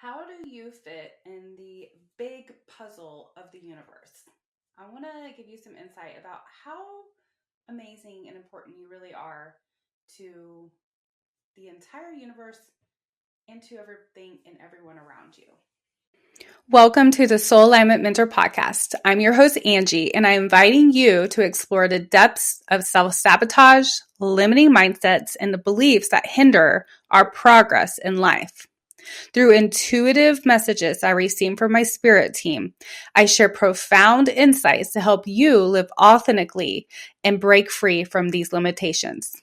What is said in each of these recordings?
How do you fit in the big puzzle of the universe? I want to give you some insight about how amazing and important you really are to the entire universe and to everything and everyone around you. Welcome to the Soul Alignment Mentor Podcast. I'm your host, Angie, and I'm inviting you to explore the depths of self-sabotage, limiting mindsets, and the beliefs that hinder our progress in life. Through intuitive messages I receive from my spirit team, I share profound insights to help you live authentically and break free from these limitations.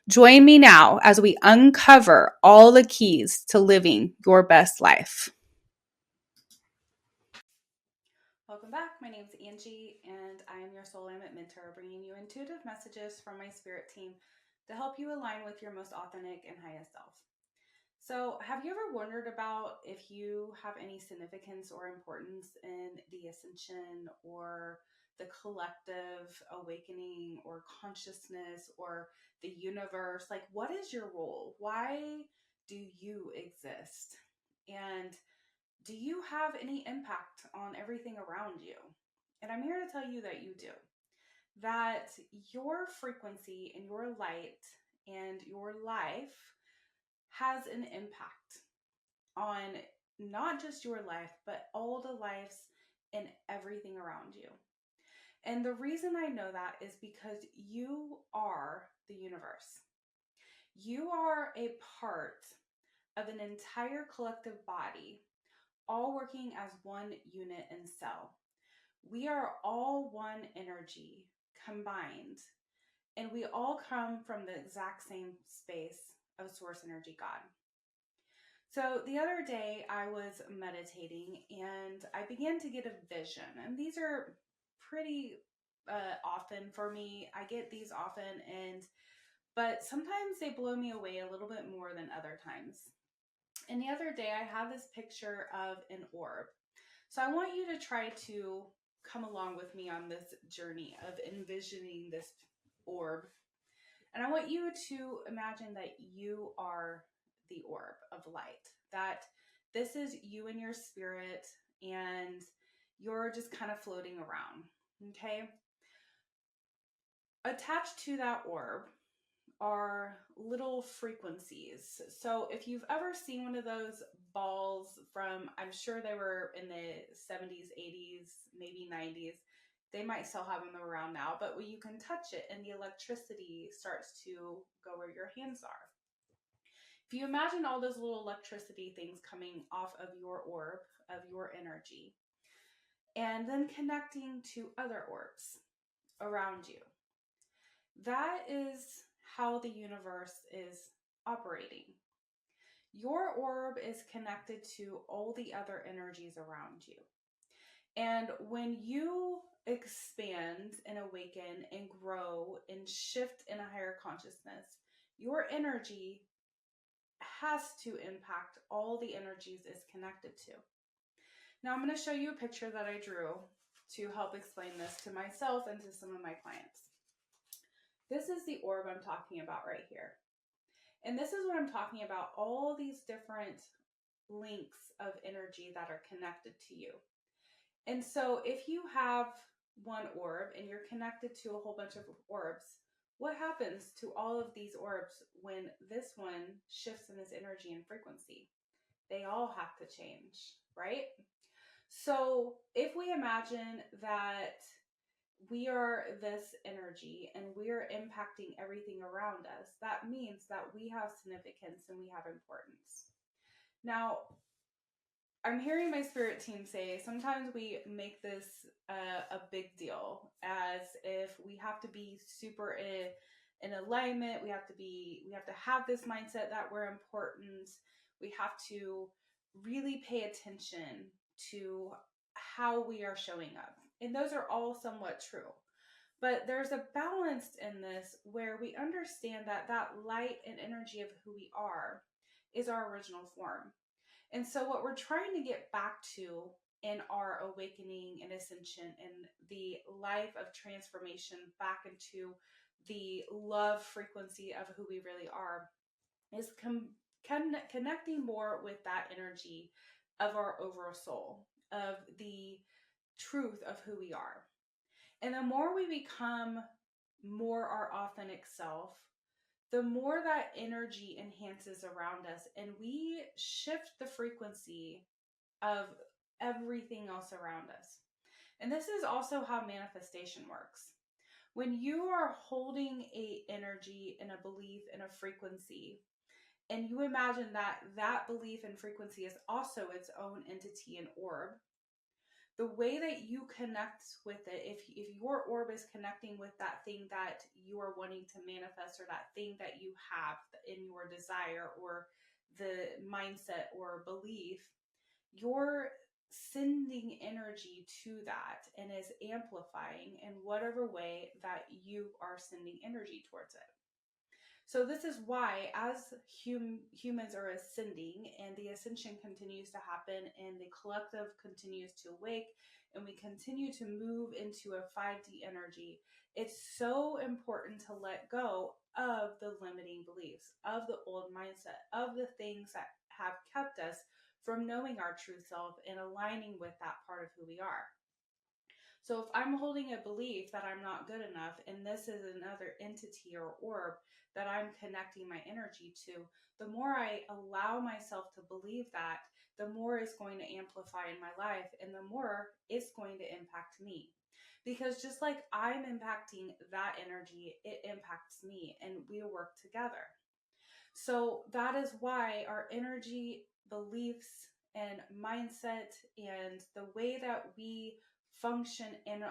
Join me now as we uncover all the keys to living your best life. Welcome back. My name is Angie, and I am your Soul Alignment Mentor, bringing you intuitive messages from my spirit team to help you align with your most authentic and highest self. So, have you ever wondered about if you have any significance or importance in the ascension or the collective awakening or consciousness or the universe? Like, what is your role? Why do you exist? And do you have any impact on everything around you? And I'm here to tell you that you do. That your frequency and your light and your life has an impact on not just your life, but all the lives and everything around you. And the reason I know that is because you are the universe. You are a part of an entire collective body, all working as one unit and cell. We are all one energy combined, and we all come from the exact same space of source energy, God. So the other day I was meditating and I began to get a vision. And these are pretty often for me. I get these often, but sometimes they blow me away a little bit more than other times. And the other day I had this picture of an orb. So I want you to try to come along with me on this journey of envisioning this orb. And I want you to imagine that you are the orb of light, that this is you and your spirit, and you're just kind of floating around. Okay. Attached to that orb are little frequencies. So if you've ever seen one of those balls from, I'm sure they were in the 70s, 80s, maybe 90s, they might still have them around now, but when you can touch it and the electricity starts to go where your hands are. If you imagine all those little electricity things coming off of your orb, of your energy, and then connecting to other orbs around you, that is how the universe is operating. Your orb is connected to all the other energies around you. And when you expand and awaken and grow and shift in a higher consciousness, your energy has to impact all the energies it's connected to. Now, I'm going to show you a picture that I drew to help explain this to myself and to some of my clients. This is the orb I'm talking about right here. And this is what I'm talking about, all these different links of energy that are connected to you. And so if you have one orb and you're connected to a whole bunch of orbs, what happens to all of these orbs when this one shifts in its energy and frequency? They all have to change, right? So if we imagine that we are this energy and we are impacting everything around us, that means that we have significance and we have importance. Now, I'm hearing my spirit team say sometimes we make this a big deal, as if we have to be super in alignment. We have to have this mindset that we're important. We have to really pay attention to how we are showing up. And those are all somewhat true. But there's a balance in this where we understand that that light and energy of who we are is our original form. And so what we're trying to get back to in our awakening and ascension and the life of transformation back into the love frequency of who we really are is connecting more with that energy of our overall soul, of the truth of who we are. And the more we become more our authentic self, the more that energy enhances around us, and we shift the frequency of everything else around us. And this is also how manifestation works. When you are holding a energy and a belief and a frequency, and you imagine that that belief and frequency is also its own entity and orb, the way that you connect with it, if your orb is connecting with that thing that you are wanting to manifest, or that thing that you have in your desire or the mindset or belief, you're sending energy to that and is amplifying in whatever way that you are sending energy towards it. So this is why, as humans are ascending and the ascension continues to happen and the collective continues to awake and we continue to move into a 5D energy, it's so important to let go of the limiting beliefs, of the old mindset, of the things that have kept us from knowing our true self and aligning with that part of who we are. So if I'm holding a belief that I'm not good enough, and this is another entity or orb that I'm connecting my energy to, the more I allow myself to believe that, the more it's going to amplify in my life, and the more it's going to impact me. Because just like I'm impacting that energy, it impacts me, and we work together. So that is why our energy, beliefs, and mindset, and the way that we function and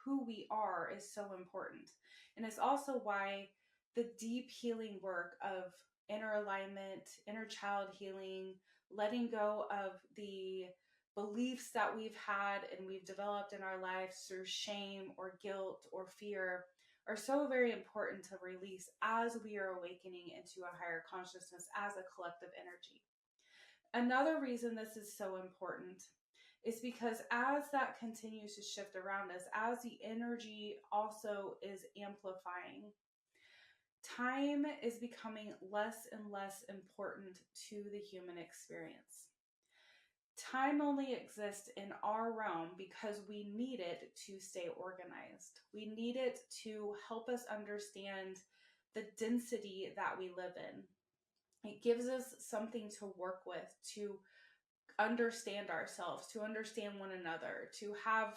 who we are is so important. And it's also why the deep healing work of inner alignment, inner child healing, letting go of the beliefs that we've had and we've developed in our lives through shame or guilt or fear are so very important to release as we are awakening into a higher consciousness as a collective energy. Another reason this is so important is because as that continues to shift around us, as the energy also is amplifying, time is becoming less and less important to the human experience. Time only exists in our realm because we need it to stay organized. We need it to help us understand the density that we live in. It gives us something to work with, to understand ourselves, to understand one another, to have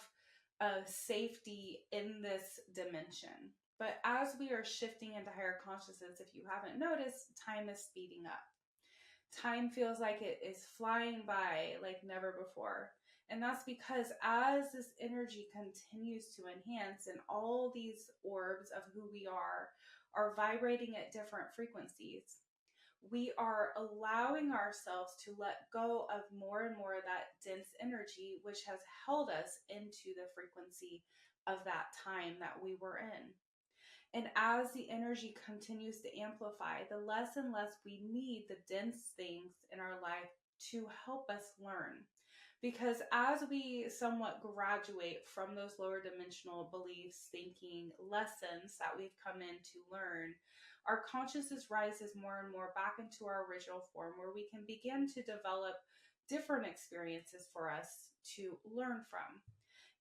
a safety in this dimension. But as we are shifting into higher consciousness, if you haven't noticed, time is speeding up. Time feels like it is flying by like never before. And that's because as this energy continues to enhance and all these orbs of who we are vibrating at different frequencies, we are allowing ourselves to let go of more and more of that dense energy, which has held us into the frequency of that time that we were in. And as the energy continues to amplify, the less and less we need the dense things in our life to help us learn. Because as we somewhat graduate from those lower dimensional beliefs, thinking, lessons that we've come in to learn, our consciousness rises more and more back into our original form, where we can begin to develop different experiences for us to learn from.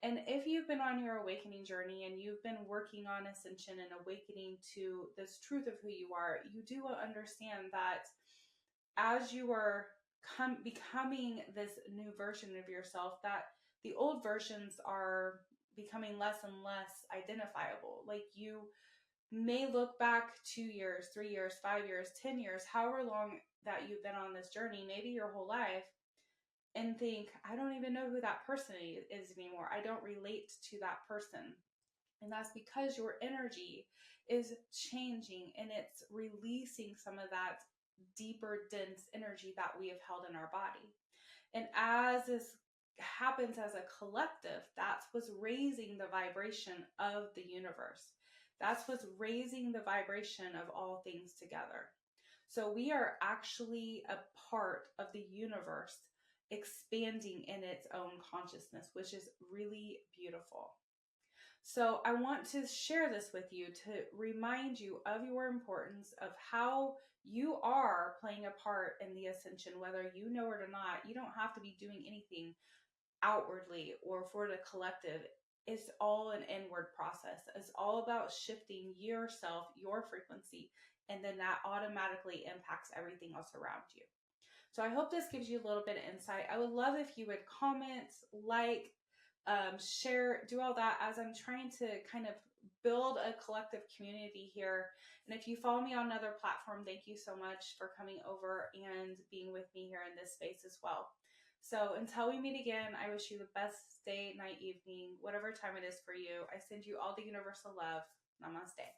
And if you've been on your awakening journey and you've been working on ascension and awakening to this truth of who you are, you do understand that as you are becoming this new version of yourself, that the old versions are becoming less and less identifiable. Like, you may look back 2 years, 3 years, 5 years, 10 years, however long that you've been on this journey, maybe your whole life, and think, I don't even know who that person is anymore. I don't relate to that person. And that's because your energy is changing and it's releasing some of that deeper, dense energy that we have held in our body. And as this happens as a collective, that's what's raising the vibration of the universe. That's what's raising the vibration of all things together. So we are actually a part of the universe expanding in its own consciousness, which is really beautiful. So I want to share this with you to remind you of your importance, of how you are playing a part in the ascension, whether you know it or not. You don't have to be doing anything outwardly or for the collective. It's all an inward process. It's all about shifting yourself, your frequency, and then that automatically impacts everything else around you. So I hope this gives you a little bit of insight. I would love if you would comment, like, share, do all that, as I'm trying to kind of build a collective community here. And if you follow me on another platform, thank you so much for coming over and being with me here in this space as well. So until we meet again, I wish you the best day, night, evening, whatever time it is for you. I send you all the universal love. Namaste.